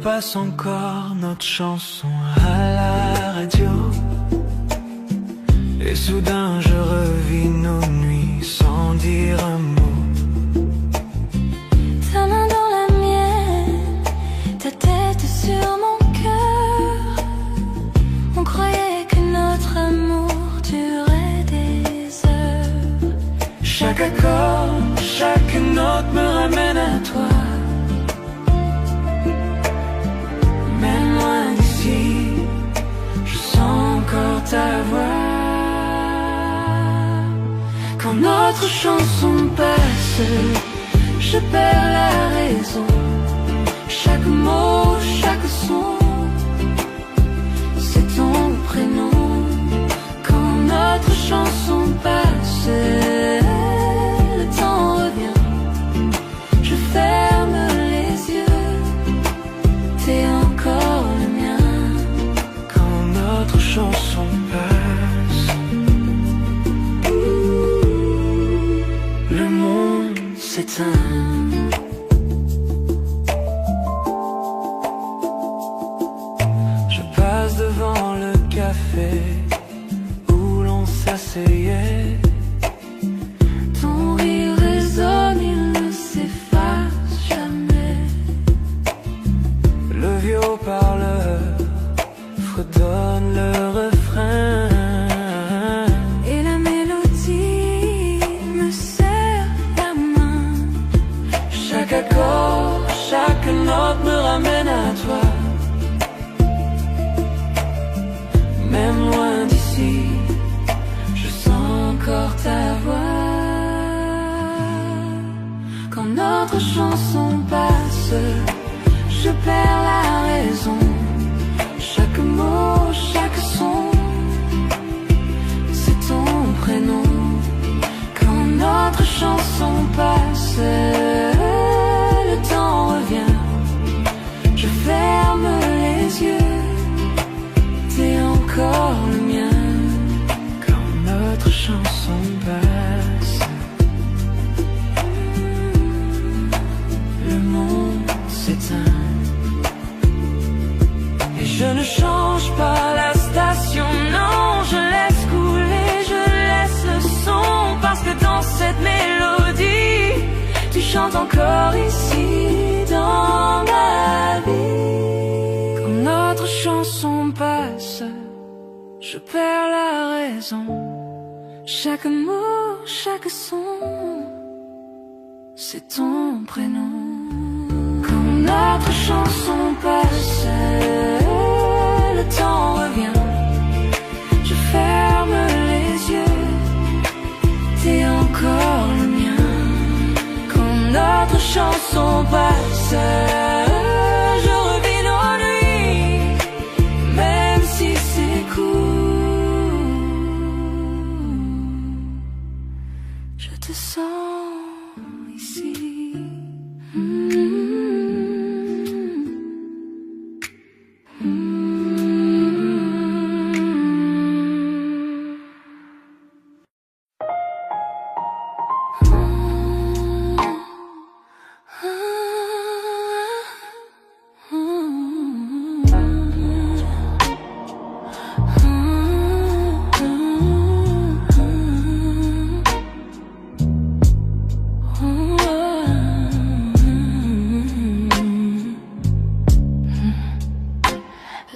passe encore notre chanson à la radio. Et soudain je revis nos nuits sans dire un mot. Ta main dans la mienne, ta tête sur mon cœur. On croyait que notre amour durait des heures. Chaque accord, chaque note me ramène à toi. Même loin d'ici, je sens encore ta voix. Quand notre chanson passe, je perds la raison. Chaque mot, chaque son, c'est ton prénom. Quand notre chanson passe, le temps revient. Je ferme les yeux, t'es encore le mien. Quand notre chanson passe, le monde s'éteint. Je passe devant le café où l'on s'asseyait. Ton rire résonne, il ne s'efface jamais. Le vieux haut-parleur fredonne le refrain. Et la mélodie me serre la main. Chaque accord, chaque note me ramène à toi. Même loin d'ici, je sens encore ta voix. Quand notre chanson passe, je perds la raison. Chaque mot, chaque son, c'est ton prénom. Quand notre chanson passe, le temps revient. Je ferme les yeux, t'es encore le mien. Quand notre chanson passe, le monde s'éteint. Et je ne change pas la station, non, je laisse couler, je laisse le son. Parce que dans cette mélodie, tu chantes encore ici dans ma vie. Quand notre chanson passe, je perds la raison. Chaque mot, chaque son, c'est ton prénom. Quand notre chanson passe, le temps revient. Je ferme les yeux, t'es encore le mien. Quand notre chanson passe, je revis nos nuits, même si c'est court. Je te sens ici.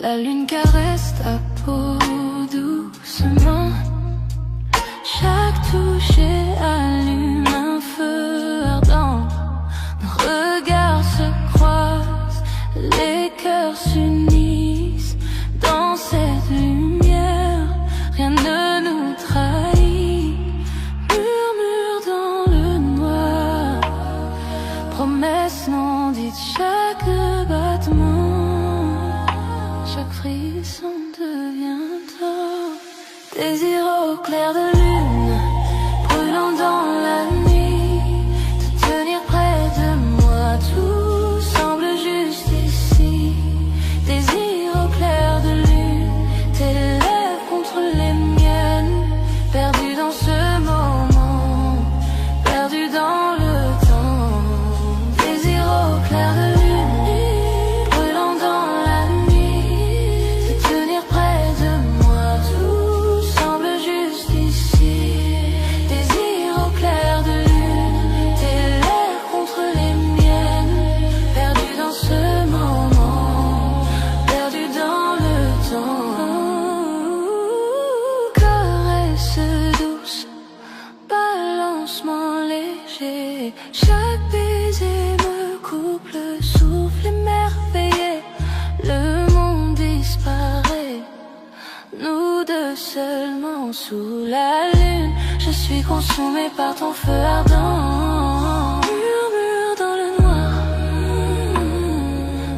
La lune caresse ta peau doucement. Chaque toucher allume un feu ardent. Nos regards se croisent, les cœurs s'unissent. Dans cette lumière, rien ne nous trahit. Murmure dans le noir, promesse non dite, chaque battement, chaque frisson devient tort. Désir au clair de lune, brûlant dans la nuit. Te tenir près de moi, tout semble juste ici. Désir au clair de lune, tes lèvres contre les miennes. Perdu dans ce moment, perdu dans le temps. Désir au clair de lune, brûlant dans nous deux seulement sous la lune. Je suis consumée par ton feu ardent. Murmure dans le noir,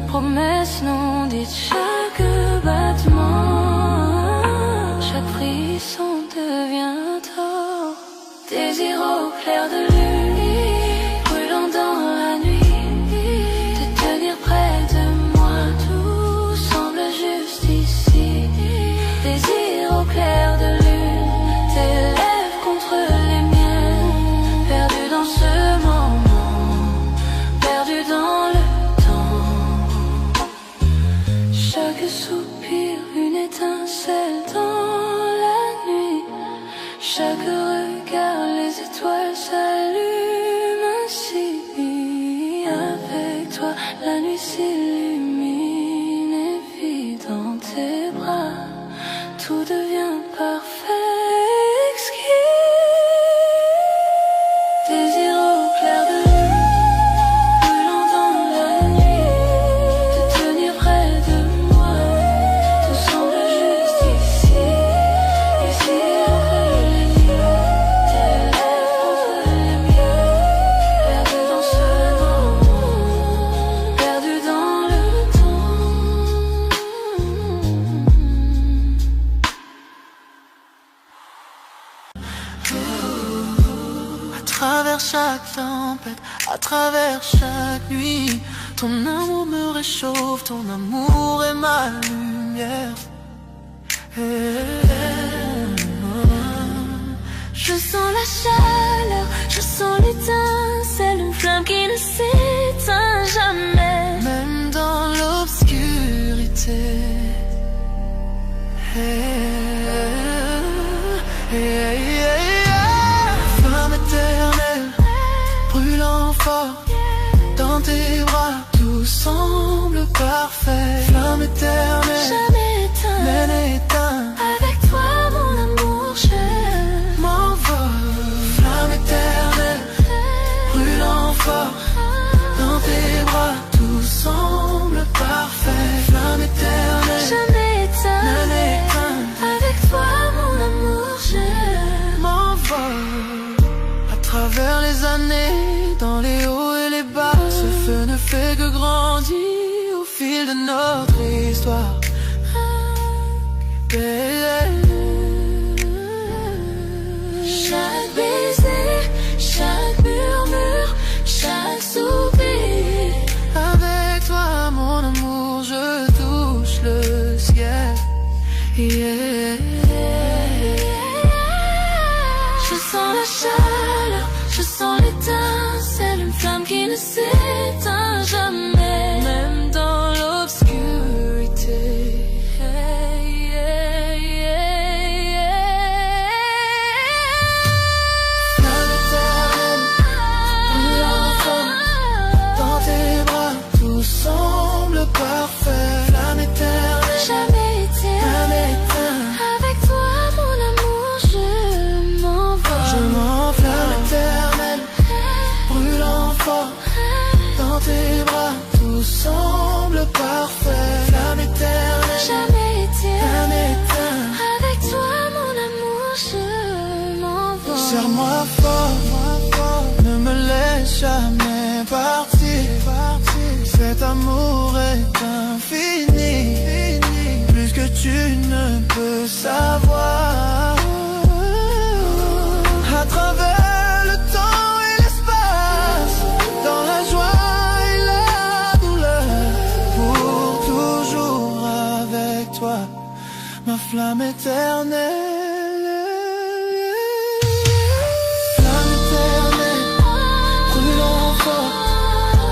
promesse non dite, chaque battement, chaque frisson devient tort. Désir au clair de lune, brûlant dans la nuit, te tenir près de moi, tout semble juste ici. Désir au clair de lune, tes lèvres contre les miennes, perdu dans ce moment, perdu dans le temps. Chaque soupir, une étincelle dans la nuit, chaque regard, les étoiles s'allument ainsi. Avec toi, la nuit s'illumine et vit dans tes bras. Tout devient parfait, exquis. Désir au clair de lune, brûlant dans la nuit, te tenir près de moi, tout semble juste ici. Ici entre les nuits, tes lèvres contre les miennes, perdu dans ce moment, perdu dans le temps. À travers chaque tempête, à travers chaque nuit, ton amour me réchauffe, ton amour est ma lumière. Je sens la chaleur, je sens l'étincelle, une flamme qui ne s'éteint jamais. Même dans l'obscurité. Flamme éternelle, brûlant fort, dans tes bras, tout semble parfait. Flamme éternelle, Jamais éteint, même éteint, avec toi mon amour je m'envole. Flamme éternelle, brûlant fort, dans tes bras, tout semble parfait. Flamme éternelle, jamais éteint, même éteint, avec toi mon amour je m'envole. À travers les années, dans les hauts et les bas, ce feu ne fait que grandir au fil de notre histoire. Chaque baiser, chaque murmure, chaque soupir. Avec toi, mon amour, je touche le ciel. Je sens la chaleur, je sens l'étincelle, une flamme qui ne s'éteint jamais. Même dans l'obscurité. Flamme éternelle, brûlant fort, dans tes bras, tout semble parfait. Flamme éternelle, Jamais éteint, même éteint, avec toi mon amour je m'envole. je m'enflamme. Éternelle, brûlant fort, dans tes bras, tout semble parfait. Flamme éternelle, Jamais éteint, même éteint, avec toi mon amour je m'envole. serre-moi fort, ne me laisse jamais partir. Cet amour est infini, plus que tu ne peux savoir. À travers le temps et l'espace, dans la joie et la douleur, pour toujours avec toi, ma flamme éternelle. Flamme éternelle, brûlant fort,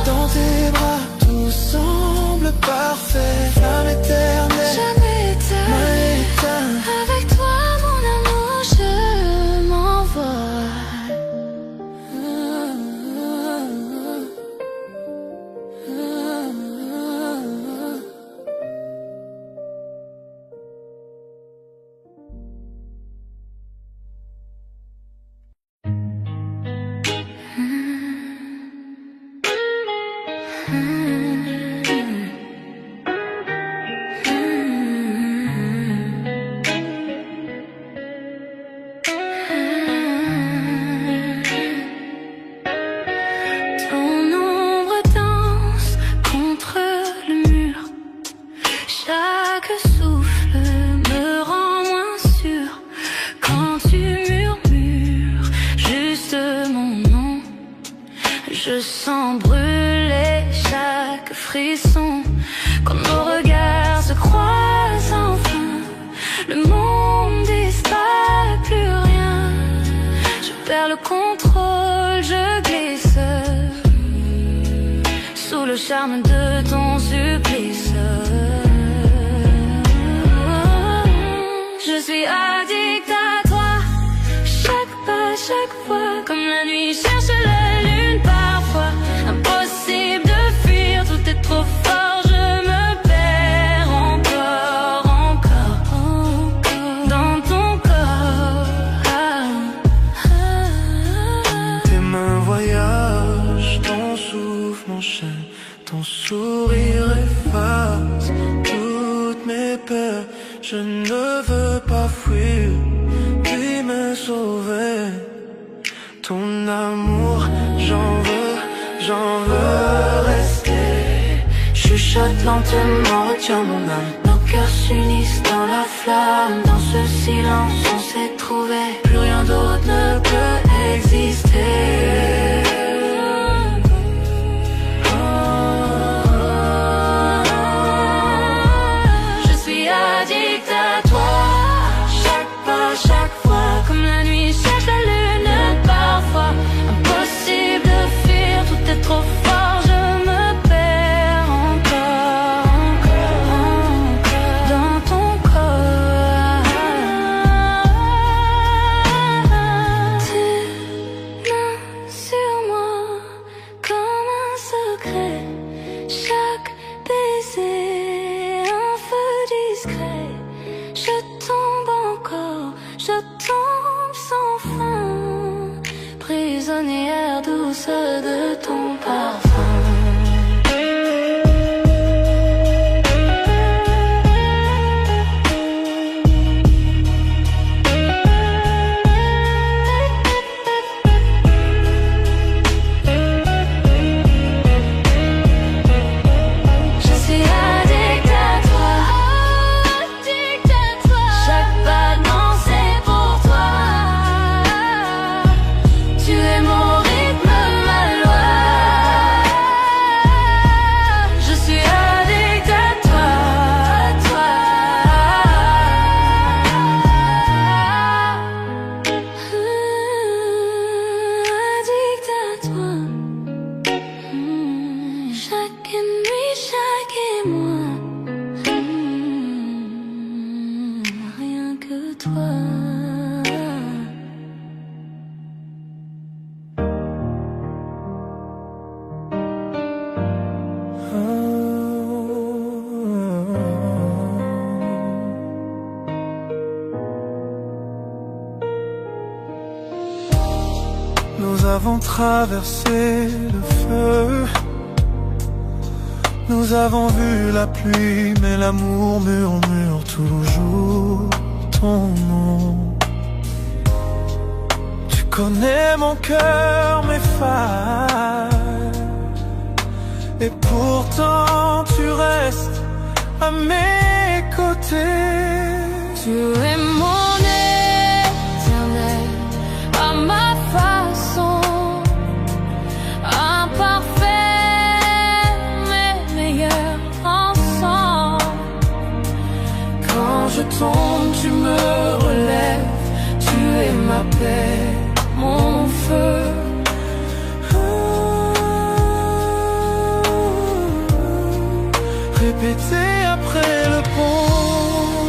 dans tes bras, tout semble parfait. Flamme éternelle, Jamais éteint, même éteint, avec toi mon amour je m'envole. sens brûler chaque frisson quand nos regards se croisent enfin. Le monde disparaît, plus rien. Je perds le contrôle, je glisse sous le charme de ton supplice. Je suis addict à toi, chaque pas, chaque fois, comme la nuit cherche la lune parfois. Impossible de fuir, tout est trop fort, je me perds encore, encore dans ton corps. Tes mains voyagent, ton souffle m'enchaîne, ton sourire efface toutes mes peurs. Je ne veux pas fuir, puis me sauver. Ton amour, j'en veux rester. Chuchote lentement, retiens mon âme. Nos cœurs s'unissent dans la flamme. Dans ce silence, on s'est trouvé. Plus rien d'autre ne peut exister. Je suis addict à toi, chaque pas, chaque fois, comme la nuit cherche la lune parfois. Impossible de fuir, tout est trop fort, je me perds encore, encore dans ton corps. Tes mains sur moi comme un secret, chaque baiser un feu discret. Je tombe encore, je tombe sans fin, prisonnière douce de ton parfum. Je suis addict à toi, chaque pas non c'est pour toi. Tu es mon rythme, ma loi. Je suis addict à toi, addict à toi. Chaque nuit, chaque émoi, rien que toi. Nous avons traversé le feu. Nous avons vu la pluie, mais l'amour murmure toujours ton nom. Tu connais mon cœur, mes failles, et pourtant tu restes à mes côtés. Tu es mon éternel, à ma façon, imparfait mais meilleur ensemble. Quand je tombe, tu me relèves. Tu es ma paix, mon feu. Répéter après le pont.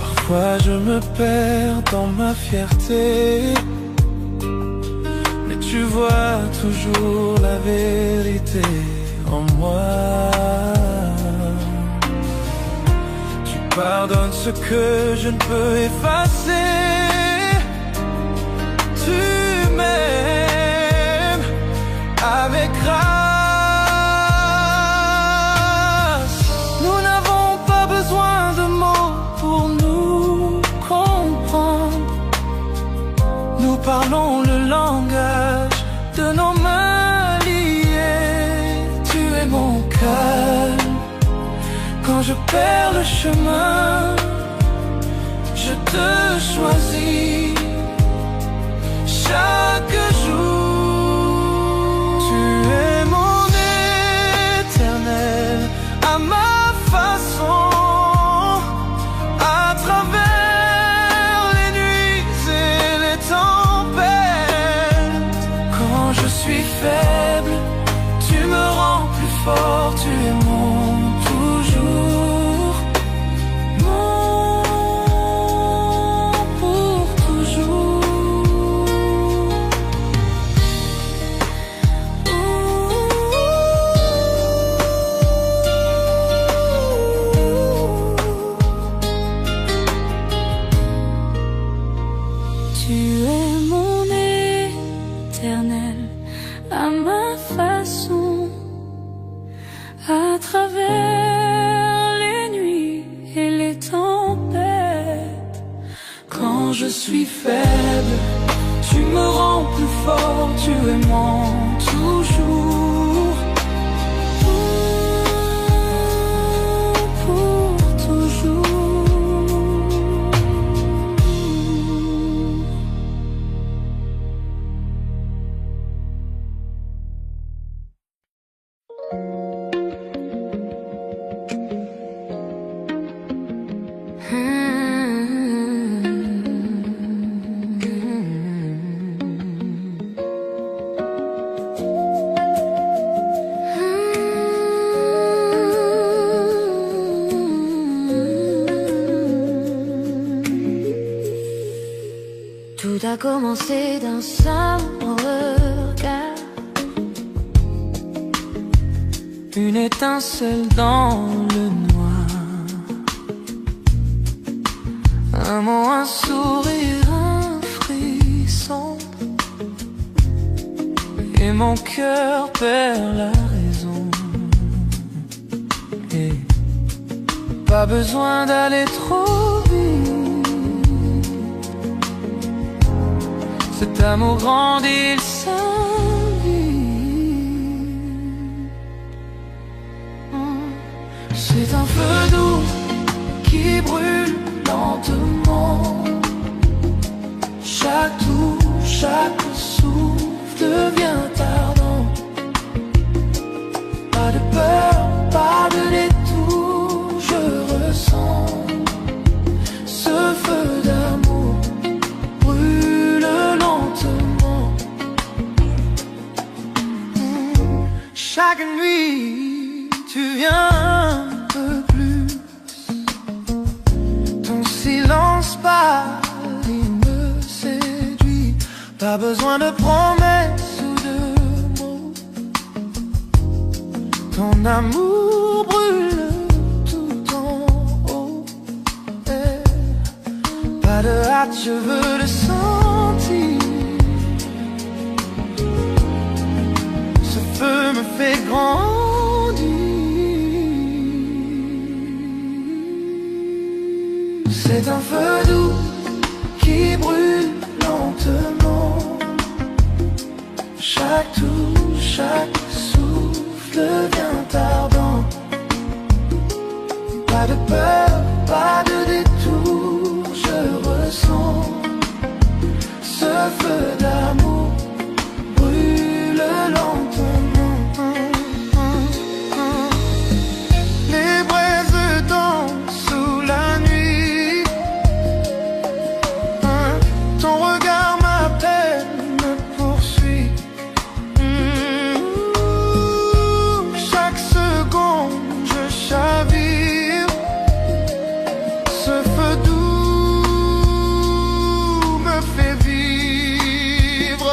Parfois je me perds dans ma fierté, mais tu vois toujours la vérité en moi. Tu pardonnes ce que je ne peux effacer. Tu m'aimes avec grâce. Nous n'avons pas besoin de mots pour nous comprendre. Nous parlons le langage de nos mains liées. Tu es mon calme quand je perds le chemin. je te choisis chaque jour. Tu es mon éternel à ma façon, à travers les nuits et les tempêtes. Quand je suis faible, tu me rends plus fort, tu es mon toujours, mon pour toujours. Tu es mon éternel à ma façon, à travers les nuits et les tempêtes. Quand je suis faible, tu me rends plus fort, tu es mon toujours, Pour toujours. Tout a commencé d'un simple regard, une étincelle dans le noir, un mot, un sourire, un frisson, et mon cœur perd la raison. Et pas besoin d'aller trop vite, cet amour grandit, il s'invite. C'est un feu doux qui brûle lentement. Chaque touche, chaque souffle devient ardent. Pas de peur, pas de détour, je ressens ce feu d'amour brûle lentement. Chaque nuit, tu viens un peu plus. Ton silence pâle, il me séduit. Pas besoin de promesses ou de mots. Ton amour brûle tout en haut. Pas de hâte, je veux le sentir. Ce feu me fait grandir. C'est un feu doux qui brûle lentement. Chaque touche, chaque souffle devient ardent. Pas de peur, pas de détour, je ressens ce feu d'amour brûle lentement. Les braises dansent sous la nuit. Ton regard m'appelle, me poursuit. Chaque seconde je chavire. Ce feu doux me fait vivre.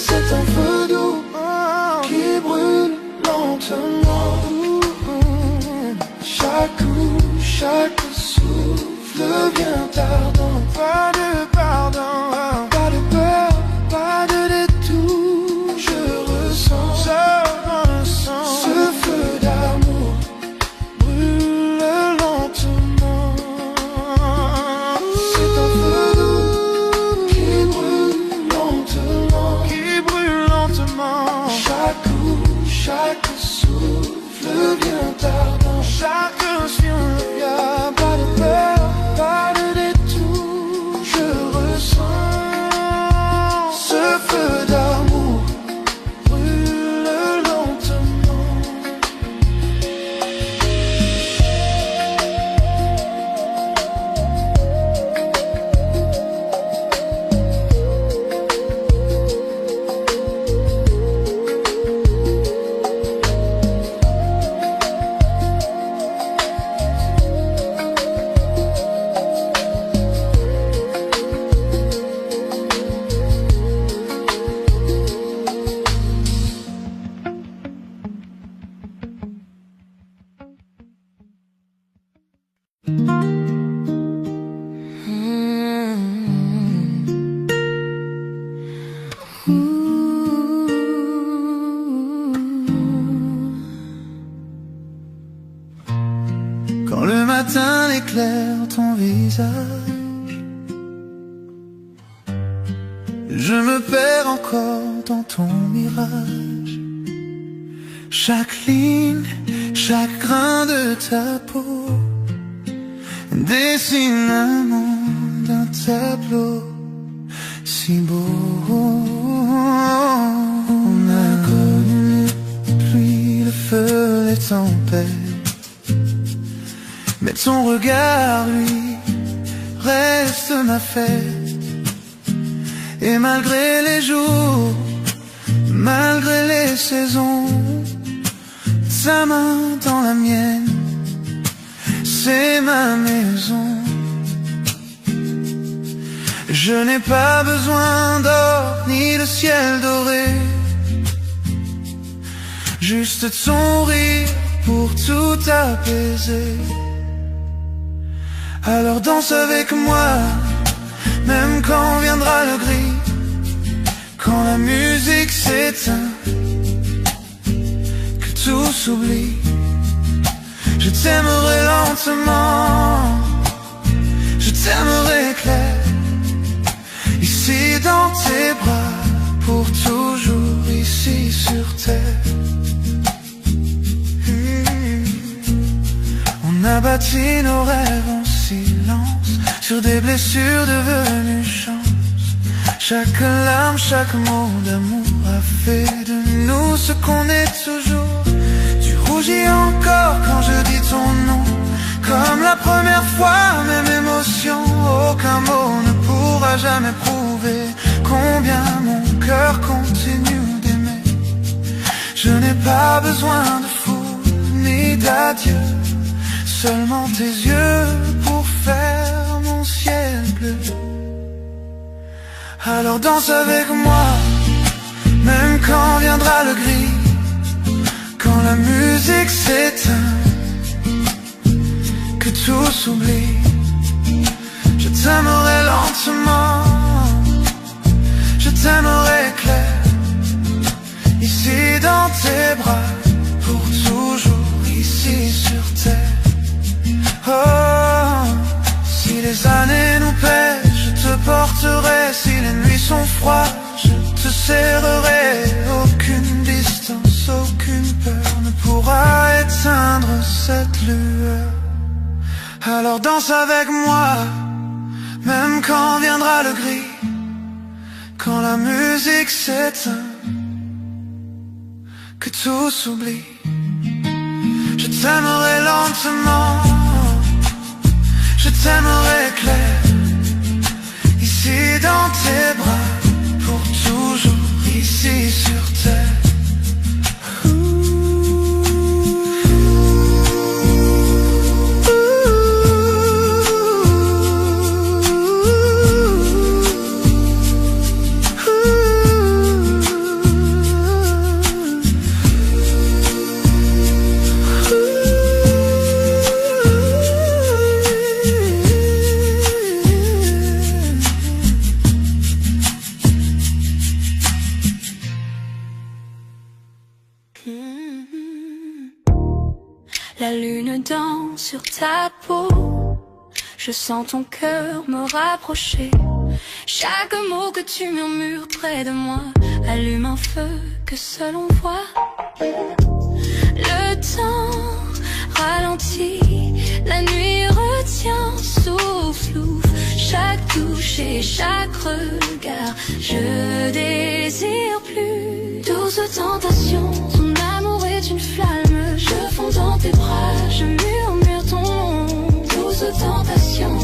C'est un feu doux qui brûle lentement. Chaque coup, chaque souffle devient ardent. Pas de pardon, pas de peur, pas de détour. visage. Je me perds encore dans ton mirage. Chaque ligne, chaque grain de ta peau dessine un monde, un tableau si beau. On a connu la pluie, le feu, les tempêtes, mais ton regard, lui, reste ma fête. Et malgré les jours, malgré les saisons, sa main dans la mienne, c'est ma maison. Je n'ai pas besoin d'or ni de ciel doré, juste ton rire pour tout apaiser. Alors danse avec moi, même quand viendra le gris, quand la musique s'éteint, que tout s'oublie. Je t'aimerai lentement, je t'aimerai clair, ici dans tes bras, pour toujours ici sur terre. On a bâti nos rêves en silence, sur des blessures devenues chance. Chaque larme, chaque mot d'amour a fait de nous ce qu'on est toujours. Tu rougis encore quand je dis ton nom, comme la première fois, même émotion. Aucun mot ne pourra jamais prouver combien mon cœur continue d'aimer. Je n'ai pas besoin de foule ni d'adieu, seulement tes yeux pour faire mon ciel bleu. Alors danse avec moi, même quand viendra le gris, quand la musique s'éteint, que tout s'oublie. Je t'aimerai lentement, je t'aimerai clair, ici dans tes bras, pour toujours ici sur terre. Oh, si les années nous pèsent, je te porterai. Si les nuits sont froides, je te serrerai. Aucune distance, aucune peur ne pourra éteindre cette lueur. Alors danse avec moi, même quand viendra le gris, quand la musique s'éteint, que tout s'oublie. Je t'aimerai lentement, je t'aimerai clair, ici dans tes bras, pour toujours ici sur terre. La lune danse sur ta peau, je sens ton cœur me rapprocher. Chaque mot que tu murmures près de moi allume un feu que seul on voit. Le temps ralentit, la nuit retient, souffle, chaque touche et chaque regard. Je désire plus douce tentation, ton amour est une flamme. Je fonds dans tes bras, je murmure ton nom. Douce tentation,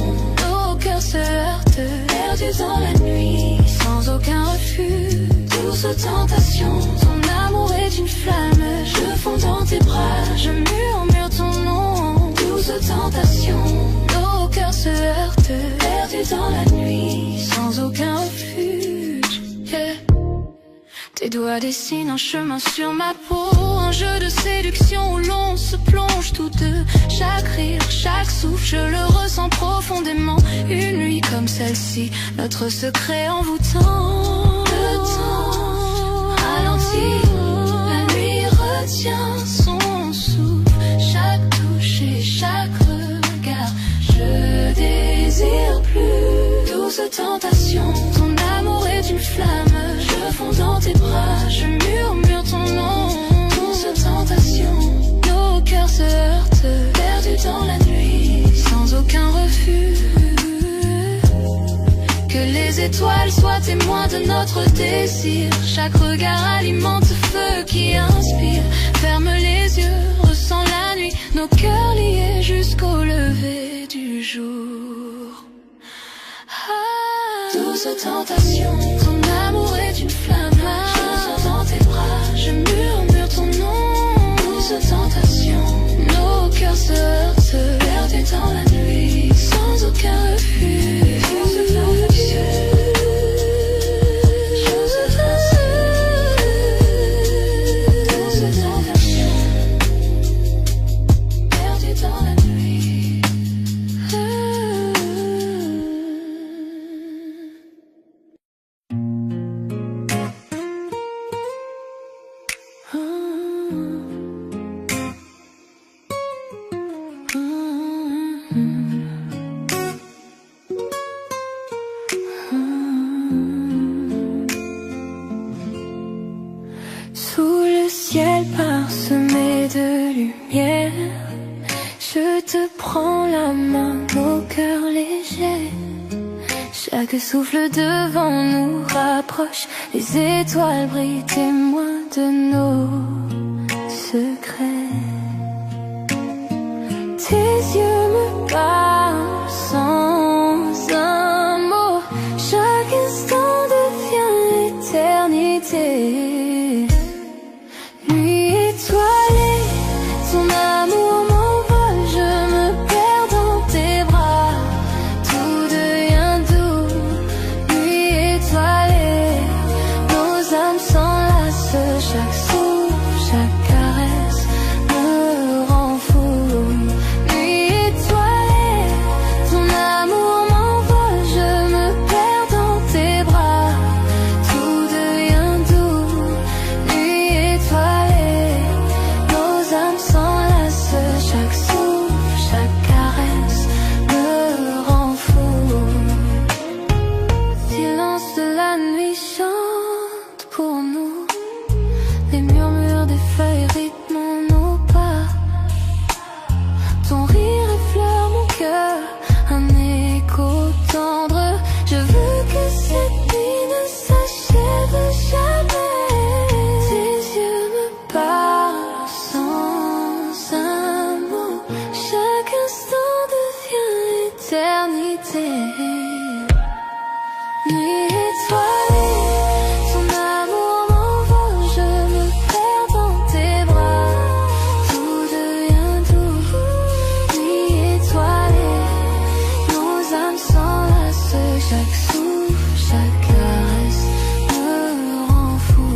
nos cœurs se heurtent, perdus dans la nuit, sans aucun refus. Douce tentation, ton amour est une flamme. Je fonds dans tes bras, je murmure ton nom. Douce tentation, nos cœurs se heurtent, perdus dans la nuit, sans aucun refuge. Yeah. Tes doigts dessinent un chemin sur ma peau, un jeu de séduction où l'on se plonge tous deux. Chaque rire, chaque souffle, je le ressens profondément. Une nuit comme celle-ci, notre secret envoûtant. Le temps ralentit, la nuit retient son souffle. Chaque touche et chaque regard, je désire désire plus. Douce tentation, ton amour est une flamme. Je fonds dans tes bras, je murmure ton nom. Douce tentation, nos cœurs se heurtent, perdus dans la nuit, sans aucun refus. Que les étoiles soient témoins de notre désir. Chaque regard alimente ce feu qui inspire. Ferme les yeux, ressens la nuit, nos cœurs liés jusqu'au lever du jour. Douce tentation, ton amour est une flamme. Je sens dans tes bras, je murmure ton nom. Douce tentation, nos cœurs se heurtent, perdus dans la nuit, sans aucun refus. Sous le ciel parsemé de lumière, je te prends la main, nos cœurs légers. Chaque souffle devant nous rapproche, les étoiles brillent, témoins de nos secrets. Tes yeux me parlent sans un mot, chaque instant devient éternité. Nuit étoilée, ton amour m'envole, je me perds dans tes bras, tout devient doux. Nuit étoilée, nos âmes s'enlacent, chaque souffle, chaque caresse me rend fou. Nuit étoilée, ton amour m'envole, je me perds dans tes bras, tout devient doux. Nuit étoilée, nos âmes s'enlacent, chaque souffle, chaque caresse me rend fou. Silence de la nuit chante pour nous, les murmures des feuilles rythment nos pas. Ton rire effleure mon cœur, un écho tendre. Je veux que cette nuit ne s'achève jamais. Tes yeux me parlent sans un mot, chaque instant devient éternité. Nuit étoilée, ton amour m'envole, je me perds dans tes bras, tout devient doux. Nuit étoilée, nos âmes s'enlacent, chaque souffle, chaque caresse me rend fou.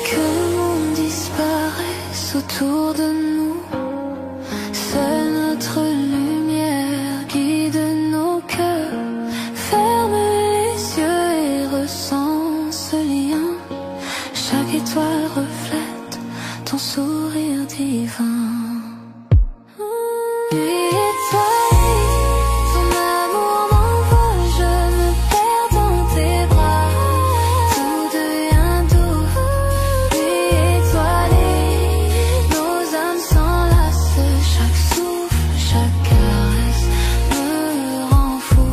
Que le monde disparaisse autour de nous, seule notre lumière guide nos cœurs. Ferme les yeux et ressens ce lien. Chaque étoile reflète ton sourire divin. Nuit étoilée, ton amour m'envole, je me perds dans tes bras, tout devient doux. Nuit étoilée, nos âmes s'enlacent, chaque souffle, chaque caresse me rend fou.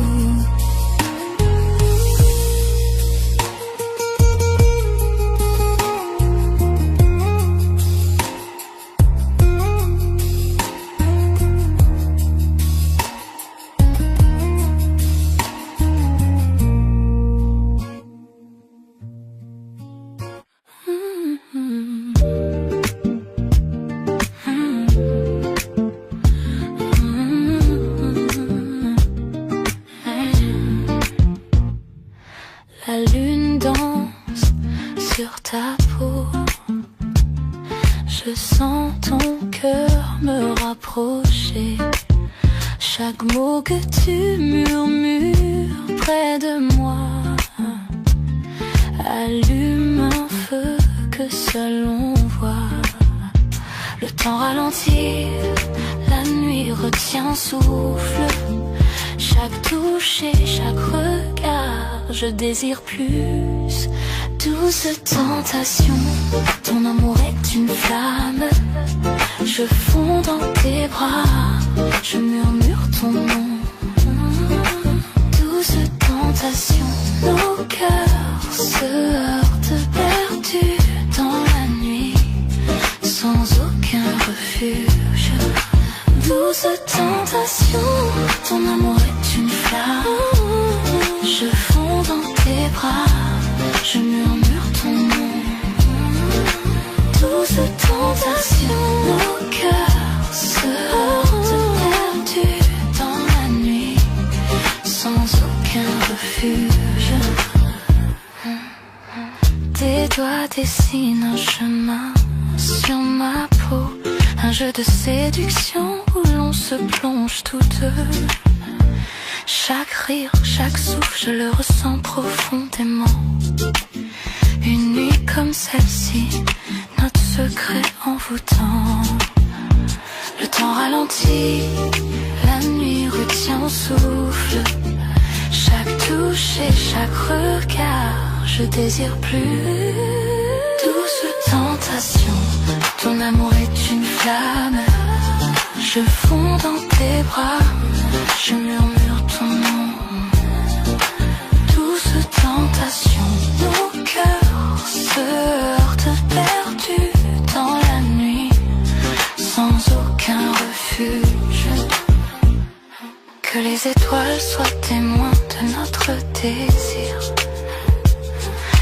La lune danse sur ta peau, je sens ton cœur me rapprocher. Chaque mot que tu murmures près de moi allume un feu que seul on voit. Le temps ralentit, la nuit nuit retient souffle. Chaque touche et chaque regard, je désire plus. Douce tentation, ton amour est une flamme. Je fonds dans tes bras, je murmure ton nom. Douce tentation, nos cœurs se heurtent perdus dans la nuit, sans aucun refuge. Douce tentation, ton amour est une flamme. Je fonds dans tes bras, je murmure ton nom. Douce tentation, nos cœurs se heurtent perdus dans la nuit, sans aucun refuge. Tes doigts dessinent un chemin sur ma peau, un jeu de séduction où l'on se plonge tous deux. Chaque rire, chaque souffle, je le ressens profondément. Une nuit comme celle-ci, notre secret envoûtant. Le temps ralentit, la nuit retient au souffle. Chaque touche et chaque regard, je désire plus. Douce tentation, ton amour est une flamme. Je fonds dans tes bras, je murmure ton nom. Douce tentation, nos cœurs se heurtent perdus dans la nuit, sans aucun refuge. Que les étoiles soient témoins de notre désir.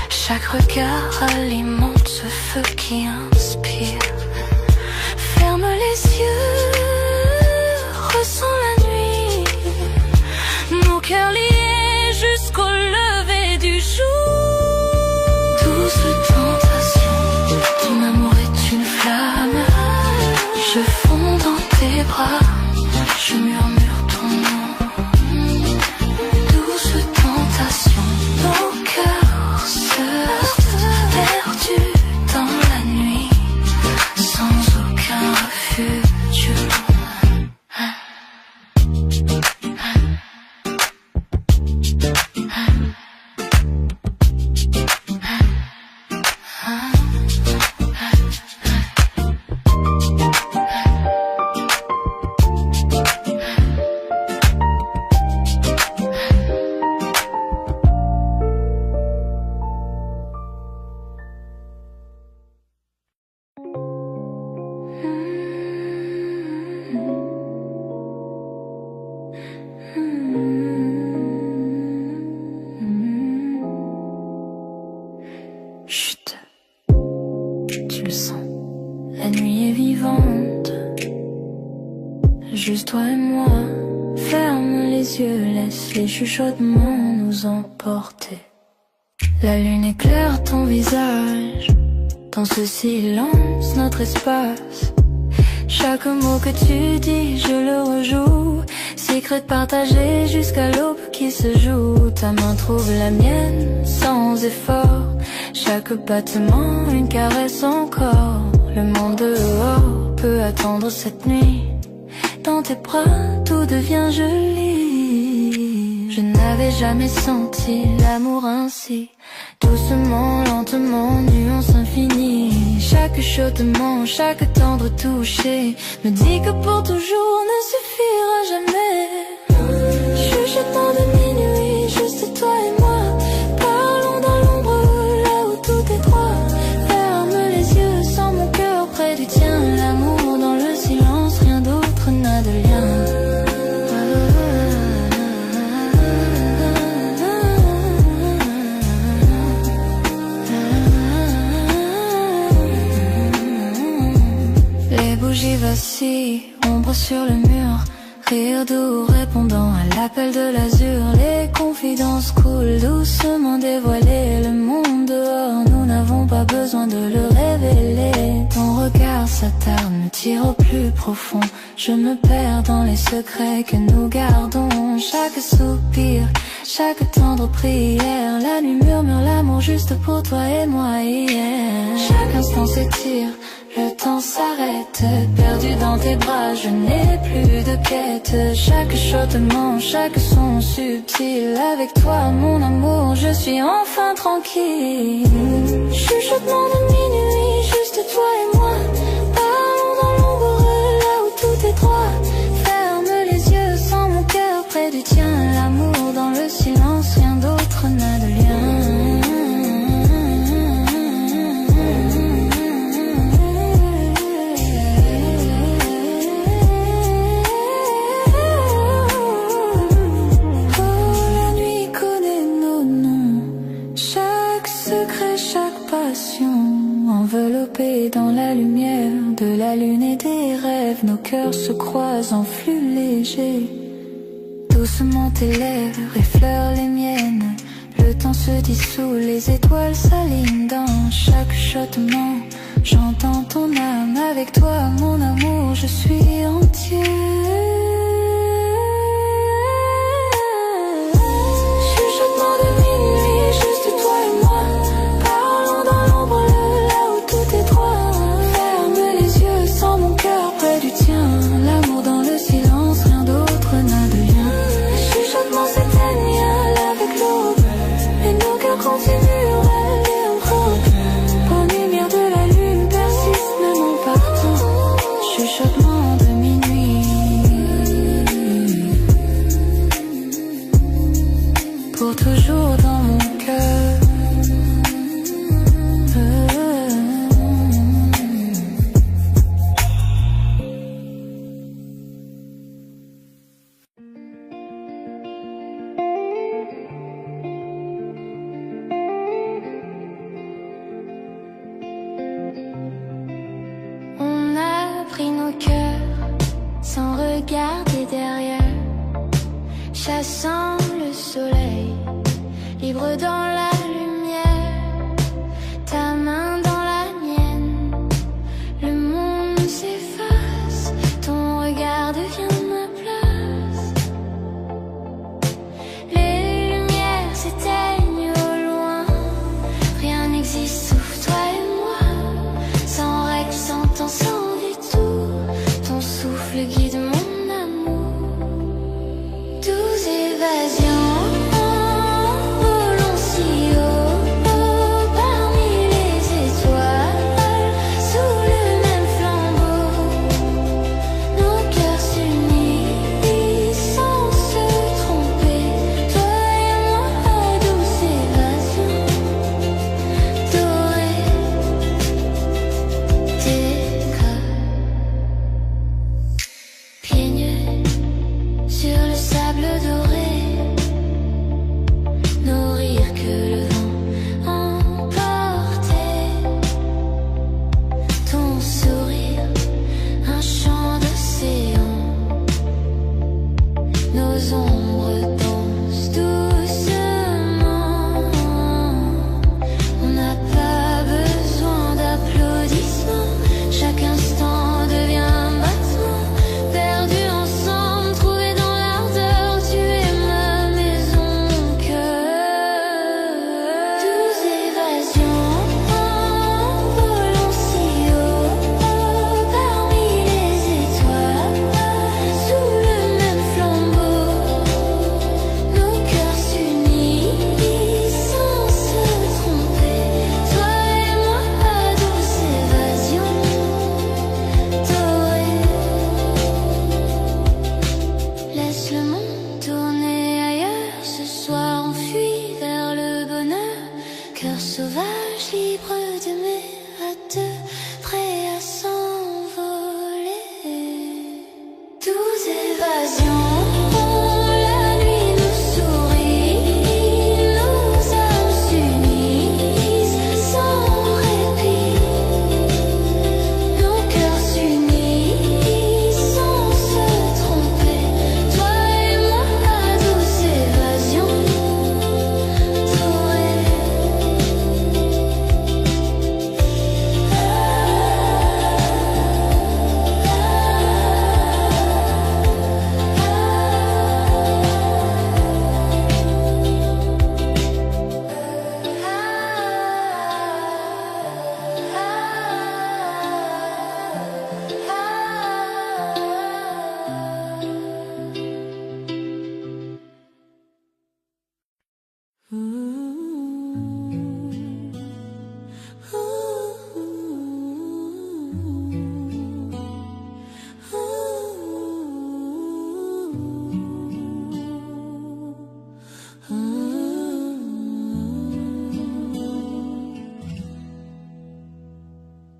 Chaque regard alimente ce feu qui inspire. Ferme les yeux, ressens la nuit. Nos cœurs liés jusqu'au lever du jour. Douce tentation, ton amour est une flamme. Je fonds dans tes bras, je murmure ton nom. Douce tentation, nos cœurs se heurtent perdus dans la nuit, sans aucun refuge. Chut, tu le sens, la nuit est vivante. Juste toi et moi, ferme les yeux, laisse les chuchotements nous emporter. La lune éclaire ton visage, dans ce silence, notre espace. Chaque mot que tu dis, je le rejoue. Secret partagé jusqu'à l'aube qui se joue. Ta main trouve la mienne sans effort. Chaque battement, une caresse encore. Le monde dehors peut attendre cette nuit. Dans tes bras, tout devient joli. Je n'avais jamais senti l'amour ainsi. Doucement, lentement, nuance infinie. Chaque chuchotement, chaque tendre toucher me dit que pour toujours ne suffira jamais. Chuchotement de minuit, juste toi et moi. Parlons dans l'ombre, là où tout est droit. Ferme les yeux, sens mon cœur près du tien. L'amour dans le silence, rien d'autre n'a de lien. Les bougies vacillent, ombre sur le mur. Rire doux répondant à l'appel de l'azur. Les confidences coulent doucement dévoilées. Le monde dehors, nous n'avons pas besoin de le révéler. Ton regard s'attarde, me tire au plus profond. Je me perds dans les secrets que nous gardons. Chaque soupir, chaque tendre prière. La nuit murmure l'amour juste pour toi et moi hier. Chaque instant s'étire, Le temps s'arrête, perdu dans tes bras, je n'ai plus de quête. Chaque chuchotement, chaque son subtil, avec toi mon amour, je suis enfin tranquille. Chuchotement de minuit, juste toi et moi, parlons dans l'ombre, là où tout est droit. Ferme les yeux, sens mon cœur près du tien. L'amour dans le silence, rien d'autre n'a de lien. Enveloppés dans la lumière de la lune et des rêves, nos cœurs se croisent en flux léger. Doucement tes lèvres effleurent les miennes, le temps se dissout, les étoiles s'alignent dans chaque chuchotement. J'entends ton âme, avec toi mon amour, je suis entier. Chuchotement de minuit, juste toi et moi, parlons dans l'ombre, là où tout est droit. Ferme les yeux, sens mon cœur près du tien. L'amour dans le silence, rien d'autre n'a de lien. Les chuchotements s'éteignent avec l'aube, et nos cœurs continuent rêver encore. Pour lumière de la lune persiste même en partant. Chuchotement de minuit, pour toujours dans mon cœur. On a pris nos cœurs sans regarder derrière, chassant le soleil, libre dans la lumière, ta main dans la mienne. Le monde s'efface, ton regard devient ma place. Les lumières s'éteignent au loin, rien n'existe sauf toi et moi. Sans règles, sans temps, sans détour, ton souffle guide mon amour. 12 évasions, volons si haut, parmi les étoiles, sous le même flambeau. Nos cœurs s'unissent sans se tromper, toi et moi, 12 évasions dorées, d'école. Pieds nus sur le sable doré,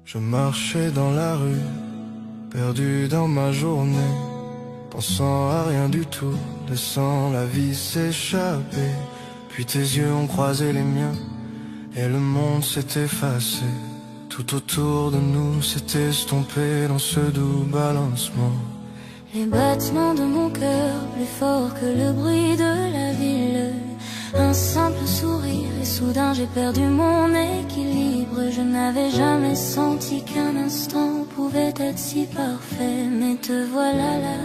Je marchais dans la rue, perdu dans ma journée, pensant à rien du tout, laissant la vie s'échapper. Puis tes yeux ont croisé les miens, et le monde s'est effacé. Tout autour de nous s'est estompé dans ce doux balancement. Les battements de mon cœur plus forts que le bruit de la ville. Un simple sourire et soudain j'ai perdu mon équilibre. Je n'avais jamais senti qu'un instant pouvait être si parfait. Mais te voilà là,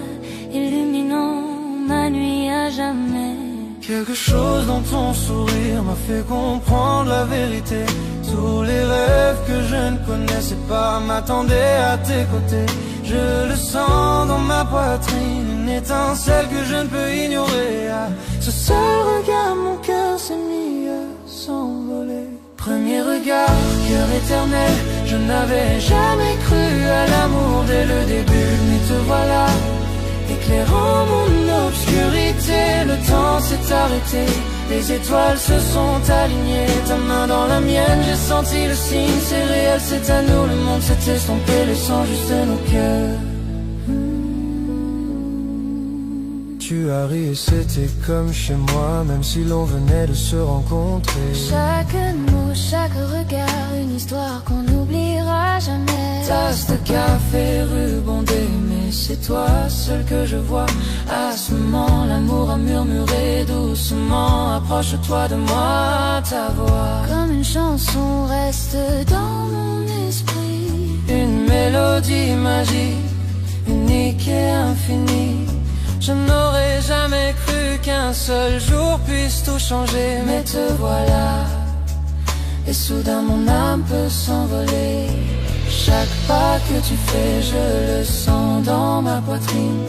illuminant ma nuit à jamais. Quelque chose dans ton sourire m'a fait comprendre la vérité. Tous les rêves que je ne connaissais pas m'attendaient à tes côtés. Je le sens dans ma poitrine, une étincelle que je ne peux ignorer. À ce seul regard, mon cœur s'est mis à s'envoler. Premier regard, cœur éternel, je n'avais jamais cru à l'amour dès le début. Mais te voilà, éclairant mon obscurité. Le temps s'est arrêté, les étoiles se sont alignées. Ta main dans la mienne, j'ai senti le signe. C'est réel, c'est à nous, le monde s'est estompé, laissant juste nos cœurs. Tu as ri et c'était comme chez moi, même si l'on venait de se rencontrer. Chaque mot, chaque regard, une histoire qu'on n'oubliera jamais. Tasse de café, rue Bondée, mais c'est toi seul que je vois. À ce moment, l'amour a murmuré doucement. Approche-toi de moi, ta voix comme une chanson reste dans mon esprit. Une mélodie magique, unique et infinie. Je n'aurais jamais cru qu'un seul jour puisse tout changer. Mais te voilà, et soudain mon âme peut s'envoler. Chaque pas que tu fais, je le sens dans ma poitrine.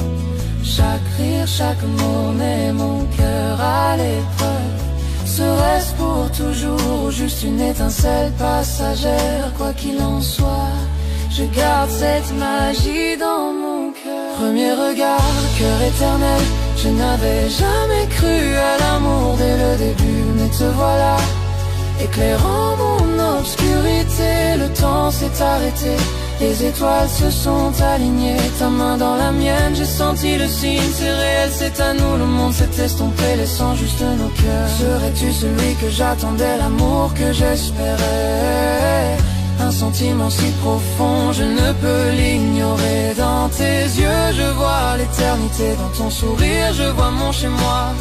Chaque rire, chaque mot met mon cœur à l'épreuve. Serait-ce pour toujours ou juste une étincelle passagère? Quoi qu'il en soit, je garde cette magie dans mon cœur. Premier regard, cœur éternel, je n'avais jamais cru à l'amour dès le début. Mais te voilà, éclairant mon obscurité. Le temps s'est arrêté, les étoiles se sont alignées. Ta main dans la mienne, j'ai senti le signe. C'est réel, c'est à nous, le monde s'est estompé, laissant juste nos cœurs. Serais-tu celui que j'attendais, l'amour que j'espérais? Un sentiment si profond, je ne peux l'ignorer. Dans tes yeux, je vois l'éternité. Dans ton sourire, je vois mon chez-moi.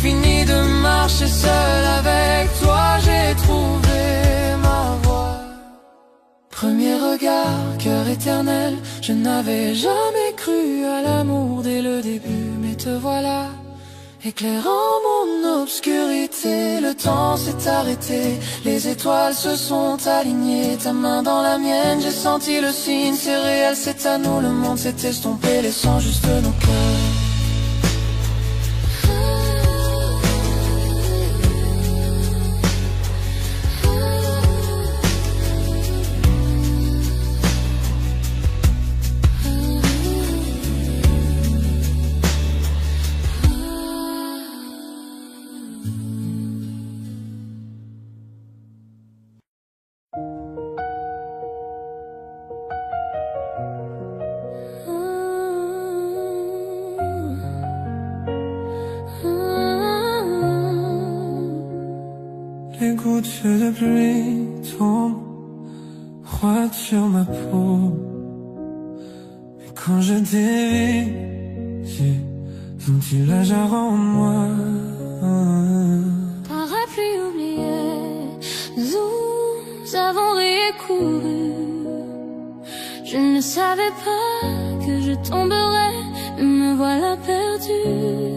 Fini de marcher seul, avec toi j'ai trouvé ma voie. Premier regard, cœur éternel, je n'avais jamais cru à l'amour dès le début. Mais te voilà, éclairant mon obscurité. Le temps s'est arrêté, les étoiles se sont alignées. Ta main dans la mienne, j'ai senti le signe. C'est réel, c'est à nous, le monde s'est estompé, laissant juste nos cœurs. Les gouttes de pluie tombent froides sur ma peau. Mais quand je dévie, j'ai senti la jarre en moi. Parapluie oublié, nous avons ri et couru. Je ne savais pas que je tomberais, me voilà perdue.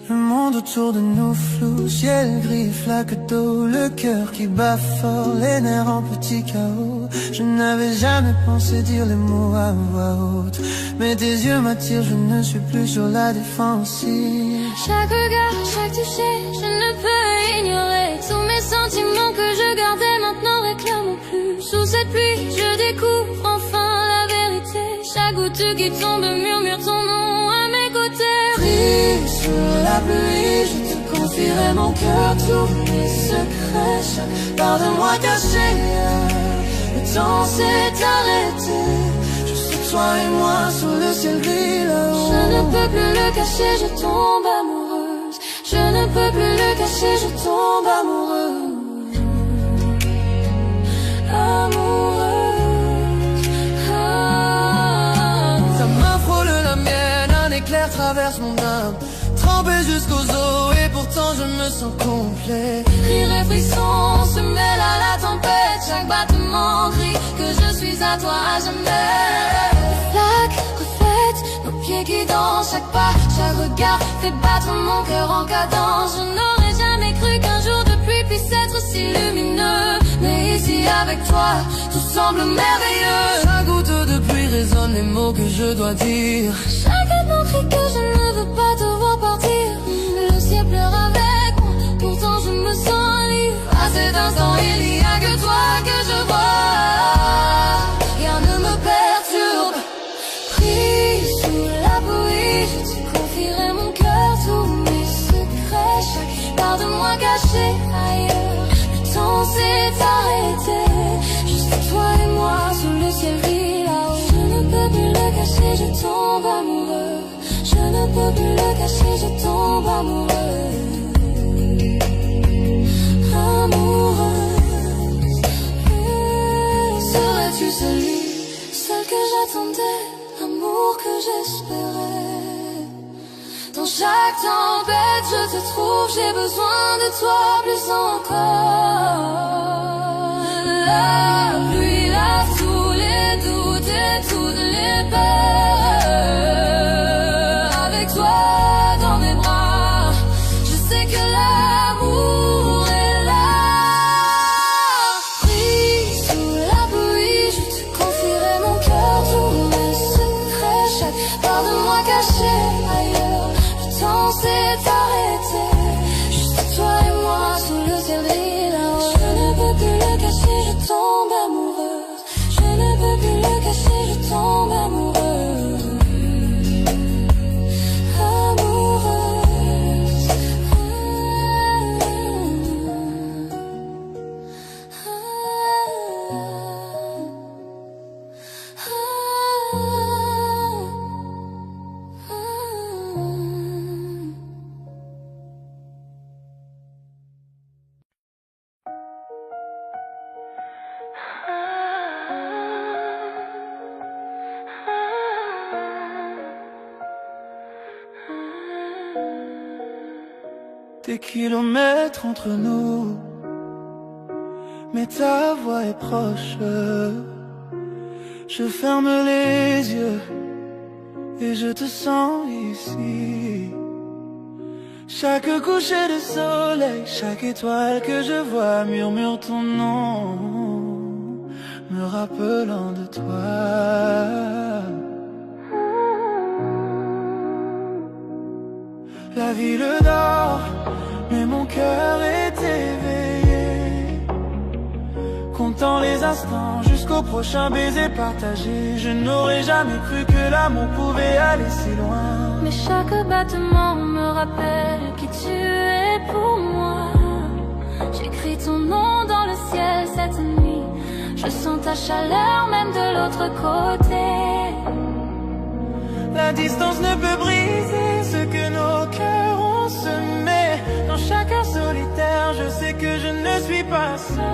Le monde autour de nous flou, ciel gris, flaque d'eau, le cœur qui bat fort, les nerfs en petit chaos. Je n'avais jamais pensé dire les mots à voix haute, mais tes yeux m'attirent, je ne suis plus sur la défensive. Chaque regard, chaque toucher, je ne peux ignorer. Tous mes sentiments que je gardais maintenant réclament plus. Sous cette pluie, je découvre enfin la vérité. Chaque goutte qui tombe murmure ton nom à mes côtés. Pris sur la pluie, je te confierai mon cœur, tous mes secrets. Chaque part de moi cachée, Le temps s'est arrêté. Juste toi et moi sur le ciel gris là-haut. Je ne peux plus le cacher, je tombe amoureuse. Je ne peux plus le cacher, je tombe amoureuse. Amoureuse. Ta main frôle la mienne, un éclair traverse mon âme. Trempé jusqu'aux os et pourtant je me sens complet. Rire et frisson se mêlent à la tempête. Chaque battement crie que je suis à toi à jamais. Les flaques reflètent nos pieds qui dansent. Chaque pas, chaque regard fait battre mon cœur en cadence. Je n'aurais jamais cru qu'un jour de pluie puisse être si lumineux. Mais ici avec toi, tout semble merveilleux. Chaque goutte de pluie résonne les mots que je dois dire. Chaque battement crie que je ne veux pas te voir partir. Le ciel pleure avec moi, pourtant je me sens libre. À cet instant il n'y a que toi que je vois. Rien ne me perturbe. Pris sous la pluie, je te confierai mon cœur, tous mes secrets. Chaque part de moi cachée ailleurs. Le temps s'est arrêté. Juste toi et moi sous le ciel gris là-haut. Je ne peux plus le cacher, je tombe amoureux. Je ne peux plus le cacher, je tombe amoureuse. Amoureuse. Serais-tu celui, celle que j'attendais, l'amour que j'espérais? Dans chaque tempête je te trouve, j'ai besoin de toi plus encore. La pluie lave tous les doutes et toutes les peurs. Avec toi dans mes bras, je sais que l'amour est là. Pris sous la pluie, je te confierai mon cœur, tous mes secrets. Chaque part de moi cachée ailleurs. Le temps s'est arrêté. Juste toi et moi sous le ciel gris là-haut. Je ne peux plus le cacher, je tombe amoureuse. Je ne peux plus le cacher, je tombe amoureuse. Des kilomètres entre nous, mais ta voix est proche. Je ferme les yeux et je te sens ici. Chaque coucher de soleil, chaque étoile que je vois murmure ton nom, me rappelant de toi. La ville dort, mais mon cœur est éveillé, comptant les instants jusqu'au prochain baiser partagé. Je n'aurais jamais cru que l'amour pouvait aller si loin. Mais chaque battement me rappelle qui tu es pour moi. J'écris ton nom dans le ciel cette nuit. Je sens ta chaleur même de l'autre côté. La distance ne peut briser ce que nos cœurs ont semé. Dans chaque heure solitaire, je sais que je ne suis pas seul.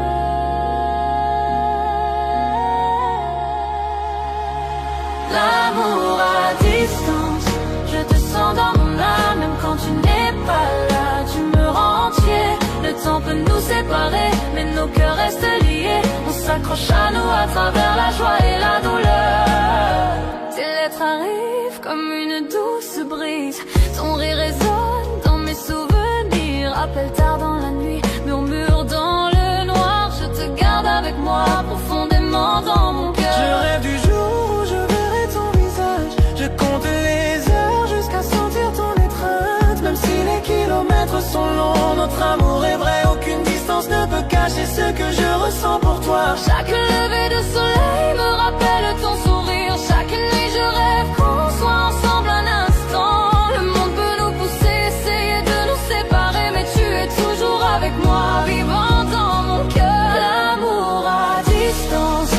L'amour à distance, je te sens dans mon âme. Même quand tu n'es pas là, tu me rends entier. Le temps peut nous séparer, mais nos cœurs restent liés. On s'accroche à nous à travers la joie et la douleur. Tes lettres arrivent comme une douce brise. Ton rire résonne dans mes souvenirs. Appel tard dans la nuit, murmure dans le noir. Je te garde avec moi profondément dans mon cœur. Je rêve du jour où je verrai ton visage. Je compte les heures jusqu'à sentir ton étreinte. Même si les kilomètres sont longs, notre amour est vrai. Aucune distance ne peut cacher ce que je ressens pour toi. Chaque lever de soleil me rappelle ton sourire. Chaque nuit je rêve qu'on soit ensemble un instant. Le monde peut nous pousser, essayer de nous séparer, mais tu es toujours avec moi, vivant dans mon cœur. L'amour à distance,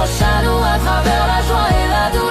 s'accroche à nous à travers la joie et la douleur.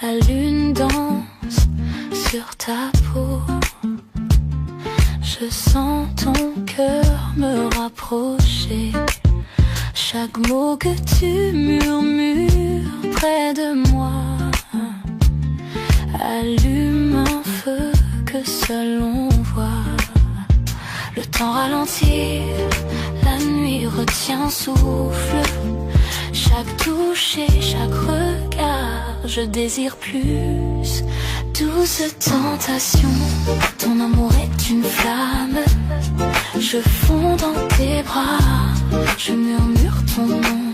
La lune danse sur ta peau. Je sens ton cœur me rapprocher. Chaque mot que tu murmures près de moi allume un feu que seul on voit. Le temps ralentit, la nuit retient souffle. Chaque touche et chaque regard, je désire plus. Douce tentation, ton amour est une flamme. Je fonds dans tes bras, je murmure ton nom.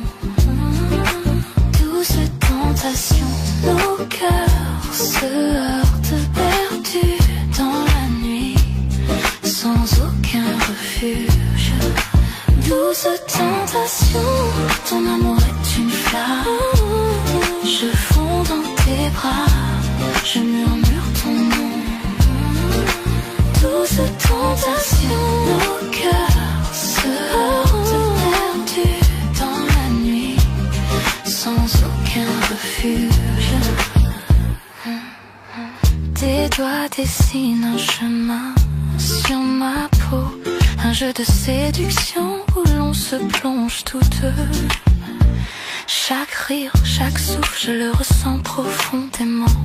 Douce tentation, nos cœurs se heurtent perdus dans la nuit, sans aucun refuge. Douce tentation, ton amour est une flamme. Je fonds dans tes bras, je murmure ton nom. Douce tentation, nos cœurs se heurtent perdus dans la nuit, sans aucun refuge. Tes doigts dessinent un chemin sur ma peau, un jeu de séduction où l'on se plonge toutes deux. Chaque rire, chaque souffle, je le ressens profondément.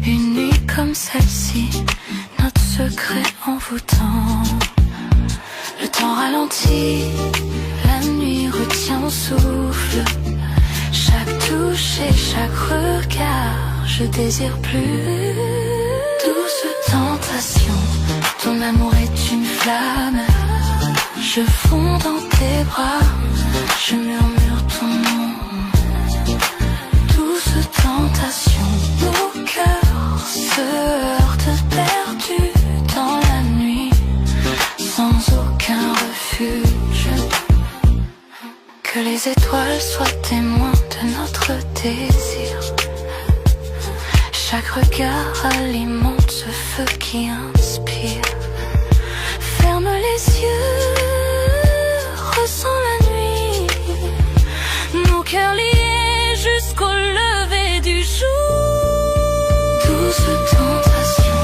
Une nuit comme celle-ci, notre secret envoûtant. Le temps ralentit, la nuit retient au souffle. Chaque touche et chaque regard, je désire plus. Douce tentation, ton amour est une flamme. Je fonds dans tes bras, je murmure ton nom. Douce tentation, nos cœurs se heurtent perdus dans la nuit, sans aucun refuge. Que les étoiles soient témoins de notre désir. Chaque regard alimente ce feu qui inspire. Ferme les yeux, ressens la nuit, nos cœurs liés jusqu'au lever du jour. Douce tentation,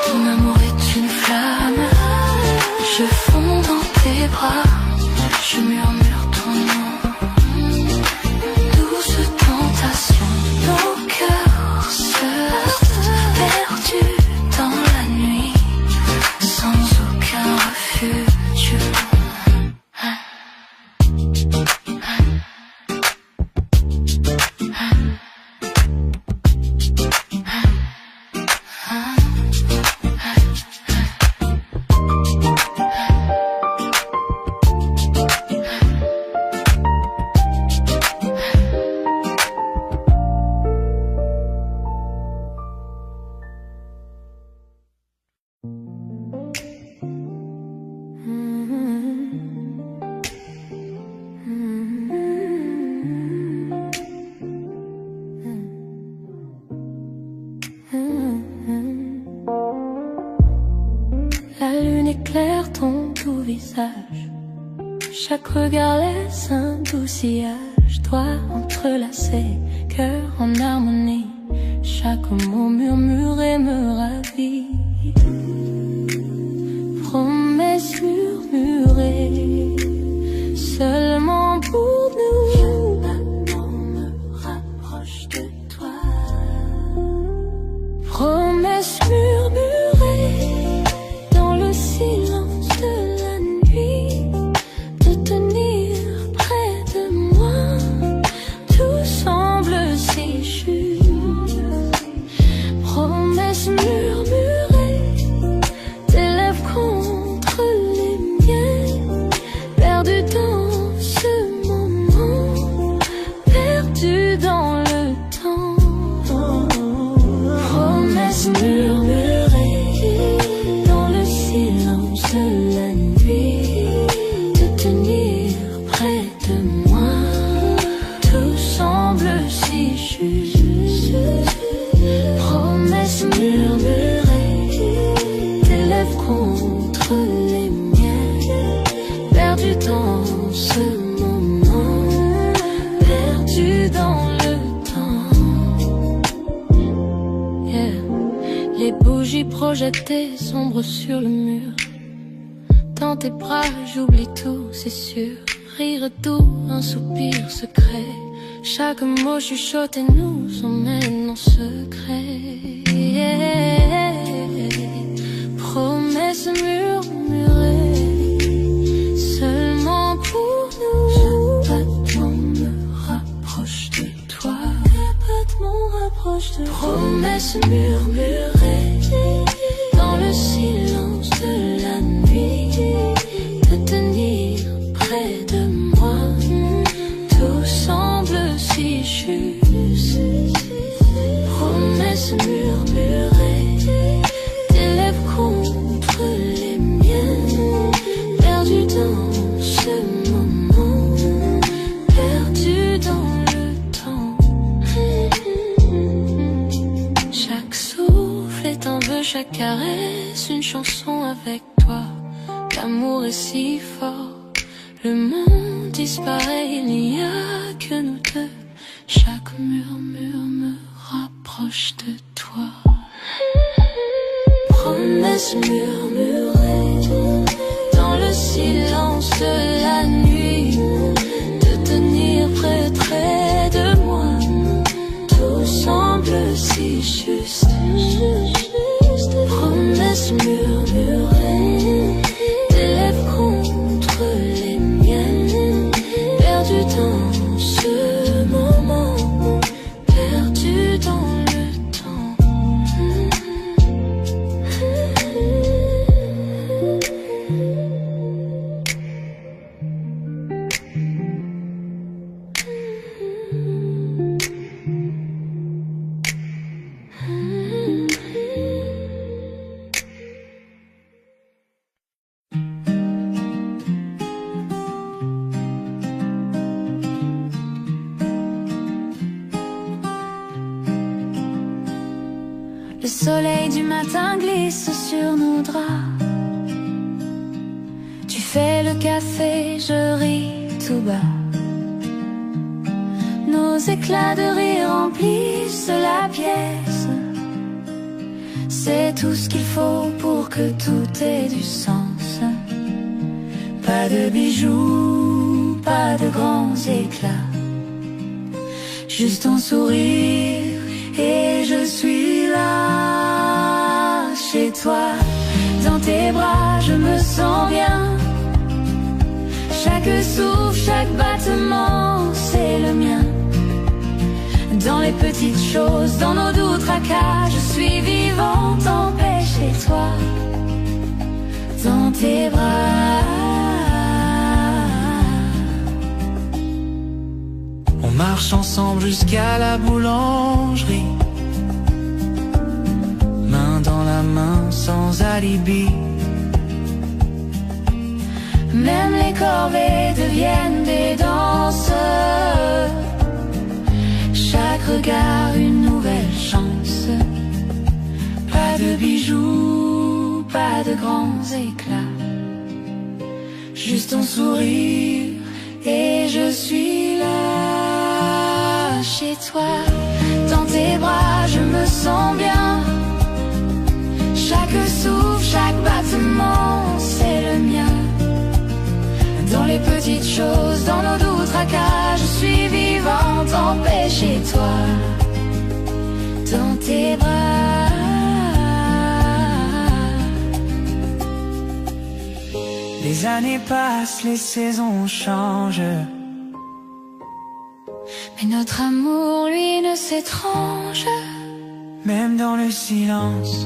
ton amour est une flamme. Je fonds dans tes bras, je murmure ton nom. Douce tentation, nos cœurs se heurtent perdus dans la nuit, sans aucun refuge. La lune éclaire ton doux visage. Chaque regard laisse un doux sillage. Doigts entrelacés, cœur en harmonie. Chaque mot murmuré me ravit. Promesses murmurées seulement pour nous. Maintenant me rapproche de toi. Promesses murmurées dans le silence de la nuit, de tenir près de moi. Tout semble si juste. Les bougies projetées sombres sur le mur. Dans tes bras j'oublie tout, c'est sûr. Rire doux, un soupir secret. Chaque mot chuchoté nous emmène en secret. Promesses murmurées seulement pour nous. Chaque battement me rapproche de toi. Chaque battement rapproche de toi. Promesses murmurées dans le silence de la nuit, de tenir près de moi. Tout semble si juste. Promesses murmurées, tes lèvres contre les miennes. Perdu dans ce moment, perdu dans le temps. Chaque souffle est un vœu, chaque caresse une chanson avec toi. L'amour est si fort, le monde disparaît, il n'y a que nous deux. Chaque murmure me rapproche de toi. Promesses murmurées dans le silence de la nuit, de tenir près de moi. Tout semble si juste. Promesses murmurées, tes lèvres contre les miennes. Perdu dans ce moment, perdu dans le temps. Le soleil du matin glisse sur nos draps. Tu fais le café, je ris tout bas. Nos éclats de rire remplissent la pièce. C'est tout ce qu'il faut pour que tout ait du sens. Pas de bijoux, pas de grands éclats, juste ton sourire et je suis là. Chez toi, dans tes bras, je me sens bien. Chaque souffle, chaque battement, c'est le mien. Dans les petites choses, dans nos doux tracas, je suis vivante en paix chez toi. Dans tes bras. On marche ensemble jusqu'à la boulangerie, main dans la main sans alibi. Même les corvées deviennent des danses. Chaque regard une nouvelle chance. Pas de bijoux, pas de grands éclats, juste ton sourire et je suis là. Chez toi, dans tes bras, je me sens bien. Chaque souffle, chaque battement, c'est le mien. Dans les petites choses, dans nos doux tracas, je suis vivante en paix chez toi. Dans tes bras. Les années passent, les saisons changent, mais notre amour, lui, ne s'étrange. même dans le silence,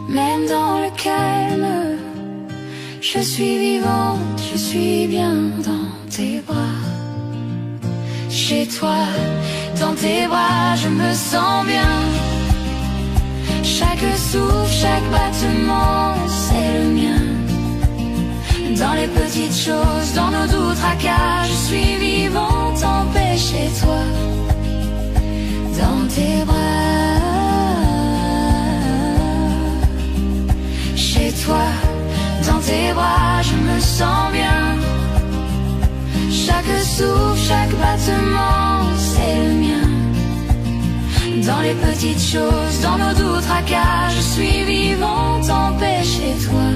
même dans le calme. Je suis vivante, je suis bien dans tes bras. Chez toi, dans tes bras, je me sens bien. Chaque souffle, chaque battement, c'est le mien. Dans les petites choses, dans nos doux tracas, je suis vivante en paix chez toi. Dans tes bras. Chez toi, dans tes bras, je me sens bien. Chaque souffle, chaque battement, c'est le mien. Dans les petites choses, dans nos doux tracas, je suis vivante en paix chez toi.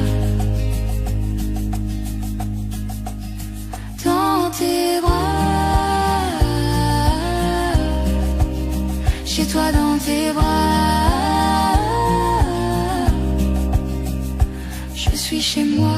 Dans tes bras, chez toi dans tes bras, je suis chez moi.